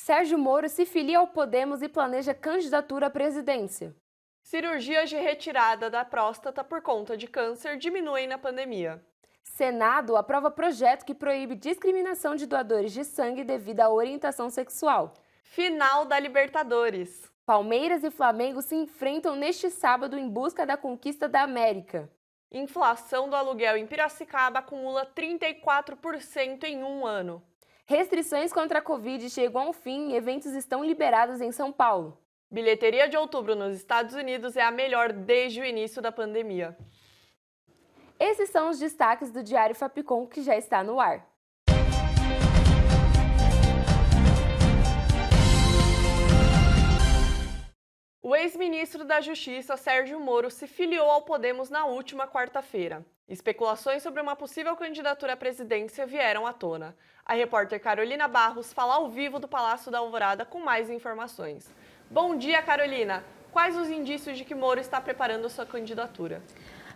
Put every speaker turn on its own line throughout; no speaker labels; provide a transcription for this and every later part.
Sérgio Moro se filia ao Podemos e planeja candidatura à presidência.
Cirurgias de retirada da próstata por conta de câncer diminuem na pandemia.
Senado aprova projeto que proíbe discriminação de doadores de sangue devido à orientação sexual.
Final da Libertadores.
Palmeiras e Flamengo se enfrentam neste sábado em busca da conquista da América.
Inflação do aluguel em Piracicaba acumula 34% em um ano.
Restrições contra a Covid chegam ao fim e eventos estão liberados em São Paulo.
Bilheteria de outubro nos Estados Unidos é a melhor desde o início da pandemia.
Esses são os destaques do Diário Fapcom que já está no ar.
O ex-ministro da Justiça, Sérgio Moro, se filiou ao Podemos na última quarta-feira. Especulações sobre uma possível candidatura à presidência vieram à tona. A repórter Carolina Barros fala ao vivo do Palácio da Alvorada com mais informações. Bom dia, Carolina! Quais os indícios de que Moro está preparando sua candidatura?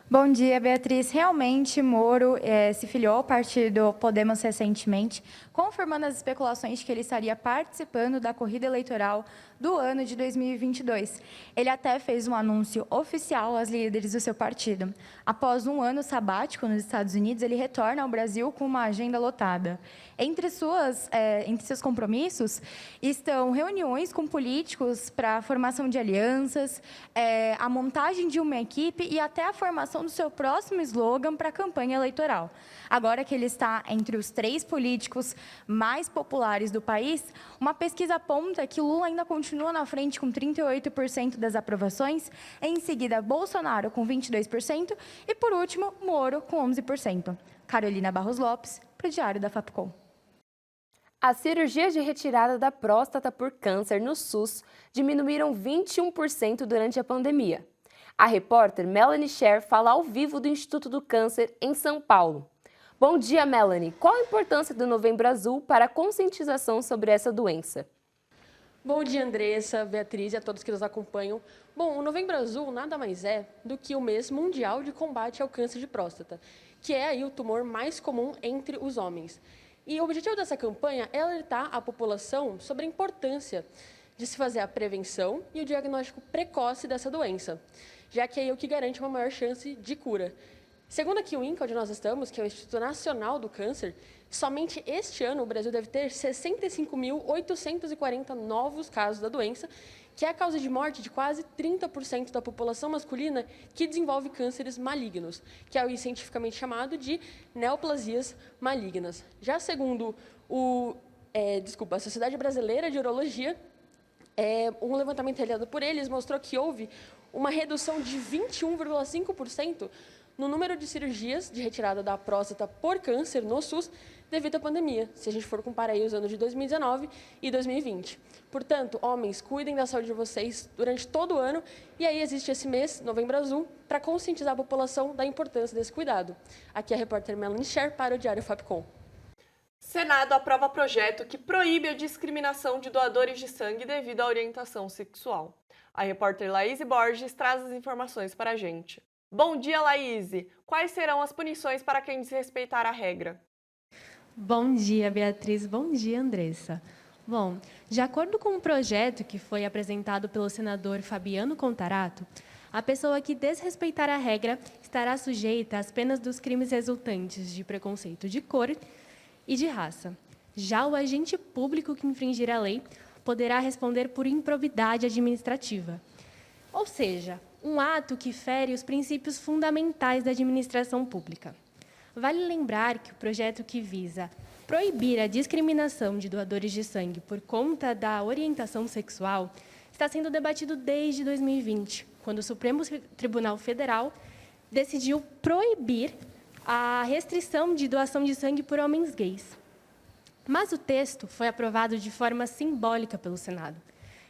Bom dia, Beatriz. Realmente, Moro se filiou ao partido Podemos recentemente, confirmando as especulações de que ele estaria participando da corrida eleitoral do ano de 2022. Ele até fez um anúncio oficial aos líderes do seu partido. Após um ano sabático nos Estados Unidos, ele retorna ao Brasil com uma agenda lotada. Entre seus compromissos estão reuniões com políticos para a formação de alianças, a montagem de uma equipe e até a formação do seu próximo slogan para a campanha eleitoral. Agora que ele está entre os 3 políticos mais populares do país, uma pesquisa aponta que Lula ainda continua na frente com 38% das aprovações, em seguida Bolsonaro com 22% e, por último, Moro com 11%. Carolina Barros Lopes, para o Diário da Fapcom.
As cirurgias de retirada da próstata por câncer no SUS diminuíram 21% durante a pandemia. A repórter Melanie Scher fala ao vivo do Instituto do Câncer em São Paulo. Bom dia, Melanie. Qual a importância do Novembro Azul para a conscientização sobre essa doença?
Bom dia, Andressa, Beatriz e a todos que nos acompanham. Bom, o Novembro Azul nada mais é do que o mês mundial de combate ao câncer de próstata, que é aí o tumor mais comum entre os homens. E o objetivo dessa campanha é alertar a população sobre a importância de se fazer a prevenção e o diagnóstico precoce dessa doença, já que é o que garante uma maior chance de cura. Segundo aqui o INCA, onde nós estamos, que é o Instituto Nacional do Câncer, somente este ano o Brasil deve ter 65.840 novos casos da doença, que é a causa de morte de quase 30% da população masculina que desenvolve cânceres malignos, que é o cientificamente chamado de neoplasias malignas. Já segundo a Sociedade Brasileira de Urologia, um levantamento realizado por eles mostrou que houve uma redução de 21,5% no número de cirurgias de retirada da próstata por câncer no SUS devido à pandemia, se a gente for comparar aí os anos de 2019 e 2020. Portanto, homens, cuidem da saúde de vocês durante todo o ano e aí existe esse mês, Novembro Azul, para conscientizar a população da importância desse cuidado. Aqui é a repórter Melanie Scher para o Diário Fapcom.
Senado aprova projeto que proíbe a discriminação de doadores de sangue devido à orientação sexual. A repórter Laís Borges traz as informações para a gente. Bom dia, Laís! Quais serão as punições para quem desrespeitar a regra?
Bom dia, Beatriz. Bom dia, Andressa. Bom, de acordo com um projeto que foi apresentado pelo senador Fabiano Contarato, a pessoa que desrespeitar a regra estará sujeita às penas dos crimes resultantes de preconceito de cor e de raça. Já o agente público que infringir a lei poderá responder por improbidade administrativa, ou seja, um ato que fere os princípios fundamentais da administração pública. Vale lembrar que o projeto que visa proibir a discriminação de doadores de sangue por conta da orientação sexual está sendo debatido desde 2020, quando o Supremo Tribunal Federal decidiu proibir a restrição de doação de sangue por homens gays. Mas o texto foi aprovado de forma simbólica pelo Senado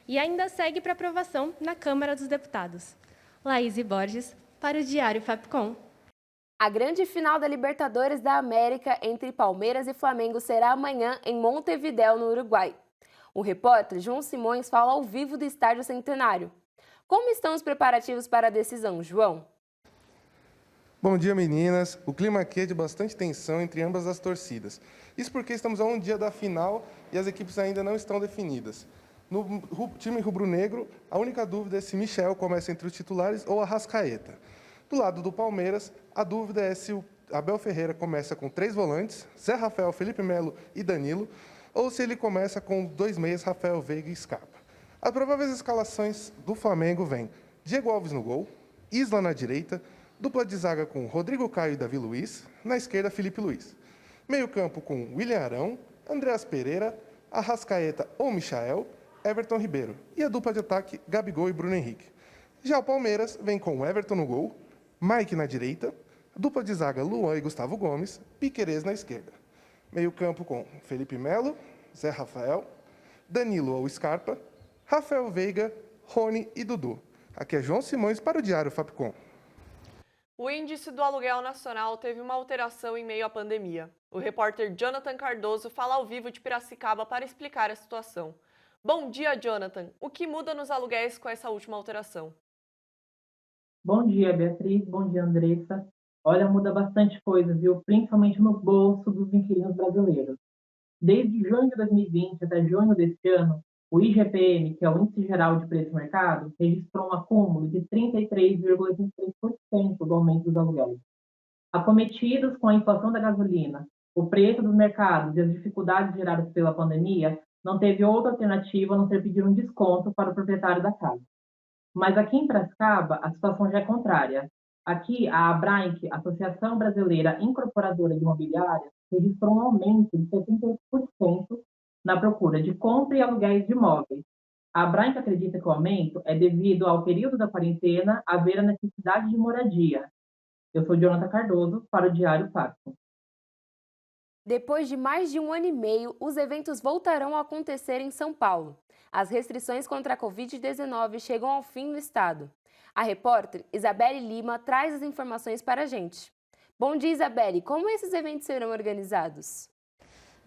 e ainda segue para aprovação na Câmara dos Deputados. Laís Borges, para o Diário Fapcom.
A grande final da Libertadores da América entre Palmeiras e Flamengo será amanhã em Montevidéu, no Uruguai. O repórter João Simões fala ao vivo do Estádio Centenário. Como estão os preparativos para a decisão, João?
Bom dia, meninas. O clima aqui é de bastante tensão entre ambas as torcidas. Isso porque estamos a um dia da final e as equipes ainda não estão definidas. No time rubro-negro, a única dúvida é se Michel começa entre os titulares ou Arrascaeta. Do lado do Palmeiras, a dúvida é se o Abel Ferreira começa com 3 volantes, Zé Rafael, Felipe Melo e Danilo, ou se ele começa com 2 meias, Rafael Veiga e Scarpa. As prováveis escalações do Flamengo vêm Diego Alves no gol, Isla na direita, dupla de zaga com Rodrigo Caio e Davi Luiz, na esquerda Felipe Luiz. Meio campo com William Arão, Andreas Pereira, Arrascaeta ou Michael, Everton Ribeiro. E a dupla de ataque Gabigol e Bruno Henrique. Já o Palmeiras vem com Everton no gol, Mike na direita, dupla de zaga Luan e Gustavo Gomes, Piquerez na esquerda. Meio campo com Felipe Melo, Zé Rafael, Danilo ou Scarpa, Rafael Veiga, Rony e Dudu. Aqui é João Simões para o Diário Fapcom.
O índice do aluguel nacional teve uma alteração em meio à pandemia. O repórter Jonathan Cardoso fala ao vivo de Piracicaba para explicar a situação. Bom dia, Jonathan. O que muda nos aluguéis com essa última alteração?
Bom dia, Beatriz. Bom dia, Andressa. Olha, muda bastante coisa, viu? Principalmente no bolso dos inquilinos brasileiros. Desde junho de 2020 até junho deste ano, o IGPM, que é o Índice Geral de Preço do Mercado, registrou um acúmulo de 33,23% do aumento dos aluguéis. Acometidos com a inflação da gasolina, o preço dos mercados e as dificuldades geradas pela pandemia, não teve outra alternativa a não ser pedir um desconto para o proprietário da casa. Mas aqui em Piracicaba, a situação já é contrária. Aqui, a Abranc, Associação Brasileira Incorporadora de Imobiliárias, registrou um aumento de 78% na procura de compra e aluguéis de imóveis. A Abranc acredita que o aumento é devido ao período da quarentena haver a necessidade de moradia. Eu sou Jonathan Cardoso, para o Diário Fapcom.
Depois de mais de 1 ano e meio, os eventos voltarão a acontecer em São Paulo. As restrições contra a Covid-19 chegam ao fim no estado. A repórter Isabelle Lima traz as informações para a gente. Bom dia, Isabelle. Como esses eventos serão organizados?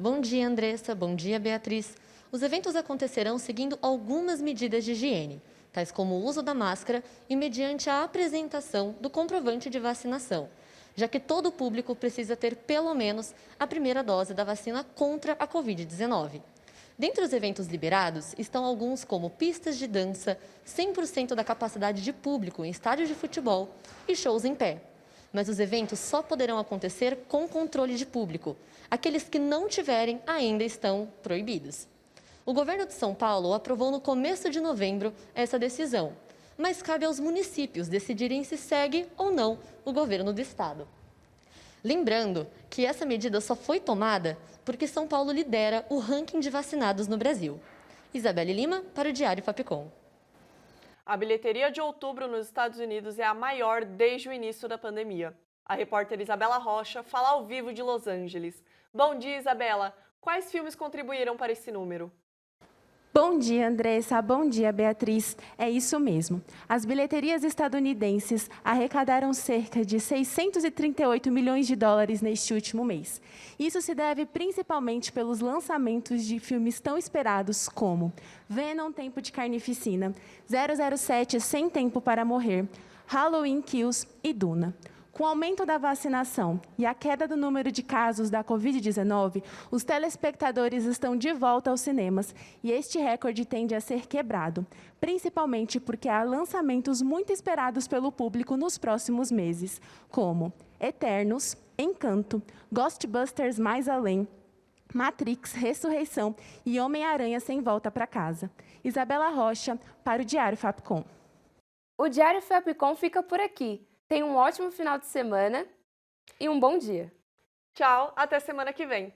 Bom dia, Andressa. Bom dia, Beatriz. Os eventos acontecerão seguindo algumas medidas de higiene, tais como o uso da máscara e mediante a apresentação do comprovante de vacinação, já que todo o público precisa ter pelo menos a primeira dose da vacina contra a Covid-19. Dentre os eventos liberados estão alguns como pistas de dança, 100% da capacidade de público em estádios de futebol e shows em pé. Mas os eventos só poderão acontecer com controle de público. Aqueles que não tiverem ainda estão proibidos. O governo de São Paulo aprovou no começo de novembro essa decisão, mas cabe aos municípios decidirem se segue ou não o governo do estado. Lembrando que essa medida só foi tomada porque São Paulo lidera o ranking de vacinados no Brasil. Isabelle Lima, para o Diário Fapcom.
A bilheteria de outubro nos Estados Unidos é a maior desde o início da pandemia. A repórter Isabela Rocha fala ao vivo de Los Angeles. Bom dia, Isabela. Quais filmes contribuíram para esse número?
Bom dia, Andressa. Bom dia, Beatriz. É isso mesmo. As bilheterias estadunidenses arrecadaram cerca de 638 milhões de dólares neste último mês. Isso se deve principalmente pelos lançamentos de filmes tão esperados como Venom, Tempo de Carnificina, 007, Sem Tempo para Morrer, Halloween Kills e Duna. Com o aumento da vacinação e a queda do número de casos da Covid-19, os telespectadores estão de volta aos cinemas e este recorde tende a ser quebrado, principalmente porque há lançamentos muito esperados pelo público nos próximos meses, como Eternos, Encanto, Ghostbusters Mais Além, Matrix, Ressurreição e Homem-Aranha Sem Volta para Casa. Isabela Rocha, para o Diário Fapcom.
O Diário Fapcom fica por aqui. Tenha um ótimo final de semana e um bom dia.
Tchau, até semana que vem.